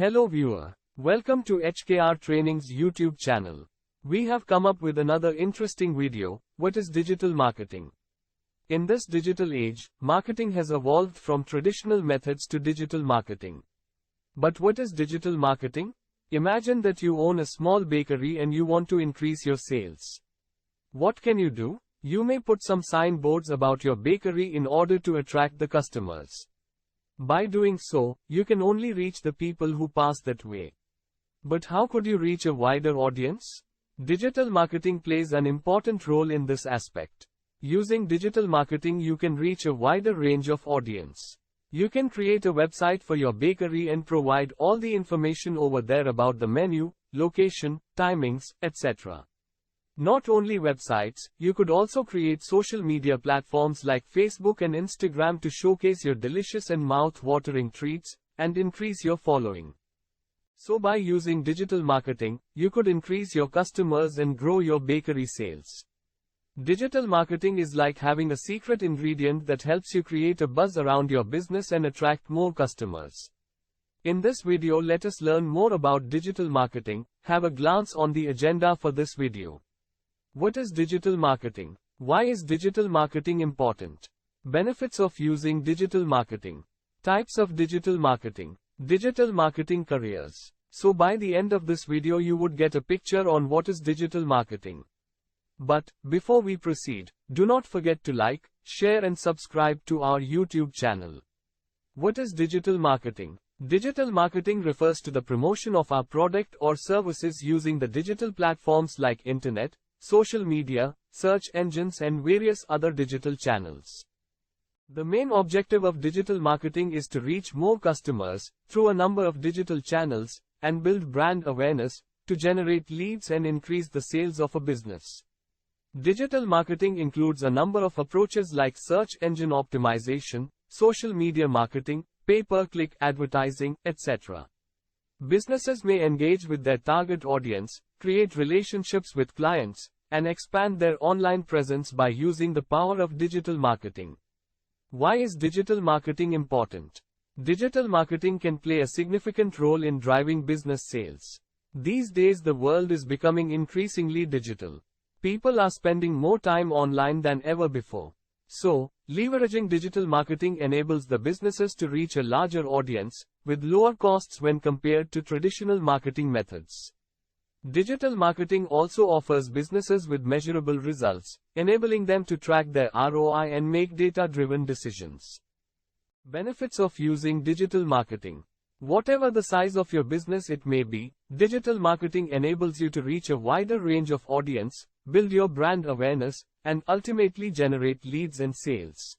Hello viewer. Welcome to HKR Trainings YouTube channel. We have come up with another interesting video. What is digital marketing? In this digital age, marketing has evolved from traditional methods to digital marketing. But what is digital marketing? Imagine that you own a small bakery and you want to increase your sales. What can you do? You may put some signboards about your bakery in order to attract the customers. By doing so, you can only reach the people who pass that way. But how could you reach a wider audience? Digital marketing plays an important role in this aspect. Using digital marketing, you can reach a wider range of audience. You can create a website for your bakery and provide all the information over there about the menu, location, timings, etc. Not only websites, you could also create social media platforms like Facebook and Instagram to showcase your delicious and mouth-watering treats, and increase your following. So by using digital marketing, you could increase your customers and grow your bakery sales. Digital marketing is like having a secret ingredient that helps you create a buzz around your business and attract more customers. In this video, let us learn more about digital marketing. Have a glance on the agenda for this video. What is digital marketing? Why is digital marketing important? Benefits of using digital marketing. Types of digital marketing. Digital marketing careers. So by the end of this video you would get a picture on what is digital marketing. But, before we proceed, do not forget to like, share and subscribe to our YouTube channel. What is digital marketing? Digital marketing refers to the promotion of our product or services using the digital platforms like internet, social media, search engines and various other digital channels. The main objective of digital marketing is to reach more customers through a number of digital channels and build brand awareness to generate leads and increase the sales of a business. Digital marketing includes a number of approaches like search engine optimization, social media marketing, pay-per-click advertising, etc. Businesses may engage with their target audience, create relationships with clients, and expand their online presence by using the power of digital marketing. Why is digital marketing important? Digital marketing can play a significant role in driving business sales. These days the world is becoming increasingly digital. People are spending more time online than ever before. So, leveraging digital marketing enables the businesses to reach a larger audience, with lower costs when compared to traditional marketing methods. Digital marketing also offers businesses with measurable results, enabling them to track their ROI and make data-driven decisions. Benefits of using digital marketing. Whatever the size of your business it may be, digital marketing enables you to reach a wider range of audience, build your brand awareness, and ultimately generate leads and sales.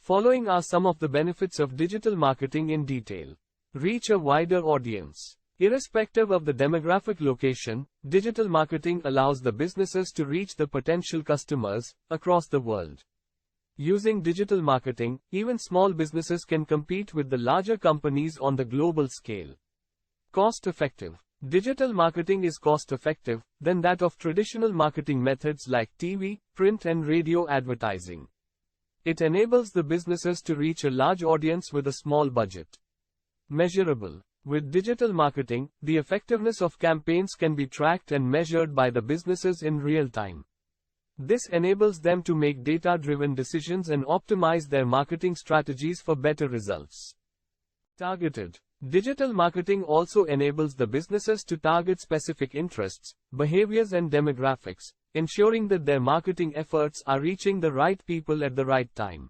Following are some of the benefits of digital marketing in detail. Reach a wider audience. Irrespective of the demographic location, digital marketing allows the businesses to reach the potential customers across the world. Using digital marketing, even small businesses can compete with the larger companies on the global scale. Cost-effective. Digital marketing is cost-effective than that of traditional marketing methods like TV, print and radio advertising. It enables the businesses to reach a large audience with a small budget. Measurable. With digital marketing, the effectiveness of campaigns can be tracked and measured by the businesses in real time. This enables them to make data-driven decisions and optimize their marketing strategies for better results. Targeted. Digital marketing also enables the businesses to target specific interests, behaviors and demographics, ensuring that their marketing efforts are reaching the right people at the right time.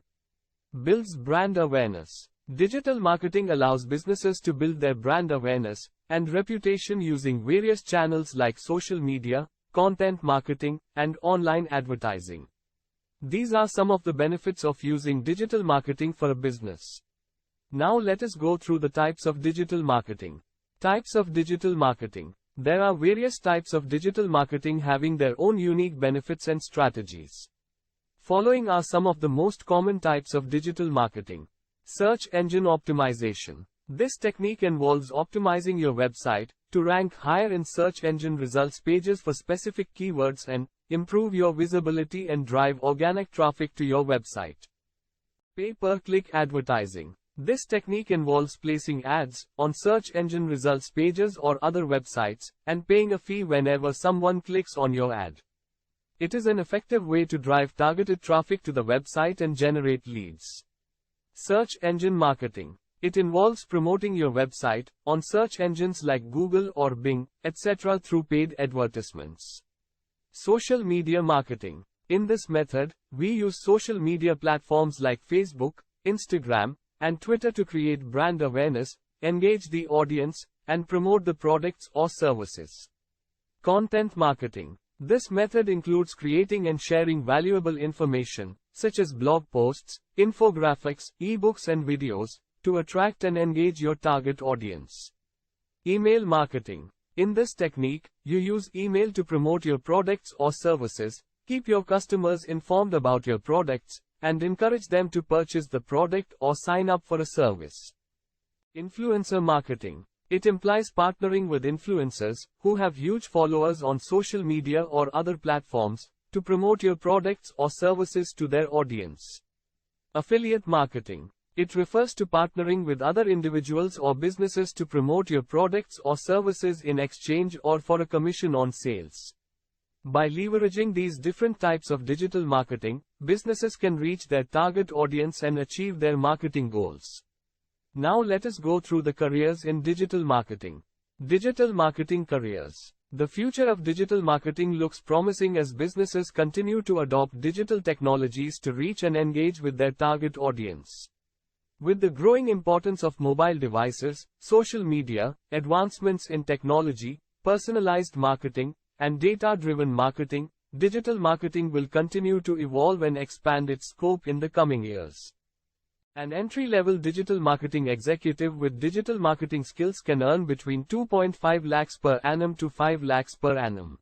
Builds brand awareness. Digital marketing allows businesses to build their brand awareness and reputation using various channels like social media, content marketing, and online advertising. These are some of the benefits of using digital marketing for a business. Now let us go through the types of digital marketing. Types of digital marketing. There are various types of digital marketing having their own unique benefits and strategies. Following are some of the most common types of digital marketing. Search engine optimization. This technique involves optimizing your website to rank higher in search engine results pages for specific keywords and improve your visibility and drive organic traffic to your website. Pay-per-click advertising. This technique involves placing ads on search engine results pages or other websites, and paying a fee whenever someone clicks on your ad. It is an effective way to drive targeted traffic to the website and generate leads. Search engine marketing. It involves promoting your website on search engines like Google or Bing, etc. through paid advertisements. Social media marketing. In this method, we use social media platforms like Facebook, Instagram, and Twitter to create brand awareness, engage the audience, and promote the products or services. Content marketing. This method includes creating and sharing valuable information, such as blog posts, infographics, ebooks and videos, to attract and engage your target audience. Email marketing. In this technique, you use email to promote your products or services, keep your customers informed about your products, and encourage them to purchase the product or sign up for a service. Influencer marketing. It implies partnering with influencers, who have huge followers on social media or other platforms, to promote your products or services to their audience. Affiliate marketing. It refers to partnering with other individuals or businesses to promote your products or services in exchange or for a commission on sales. By leveraging these different types of digital marketing, businesses can reach their target audience and achieve their marketing goals. Now let us go through the careers in digital marketing. Digital marketing careers. The future of digital marketing looks promising as businesses continue to adopt digital technologies to reach and engage with their target audience. With the growing importance of mobile devices, social media, advancements in technology, personalized marketing, and data-driven marketing, digital marketing will continue to evolve and expand its scope in the coming years. An entry-level digital marketing executive with digital marketing skills can earn between 2.5 lakhs per annum to 5 lakhs per annum.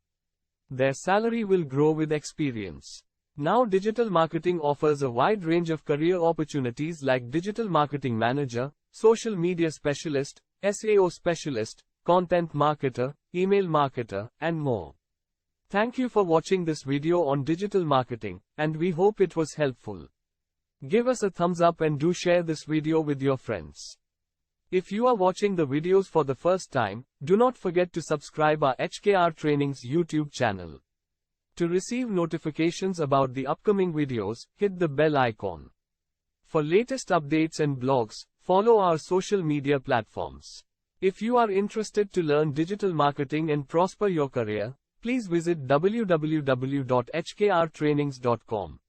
Their salary will grow with experience. Now digital marketing offers a wide range of career opportunities like digital marketing manager, social media specialist, SEO specialist, content marketer, email marketer, and more. Thank you for watching this video on digital marketing, and we hope it was helpful. Give us a thumbs up and do share this video with your friends. If you are watching the videos for the first time, do not forget to subscribe our HKR Trainings YouTube channel. To receive notifications about the upcoming videos, hit the bell icon. For latest updates and blogs, follow our social media platforms. If you are interested to learn digital marketing and prosper your career, please visit www.hkrtrainings.com.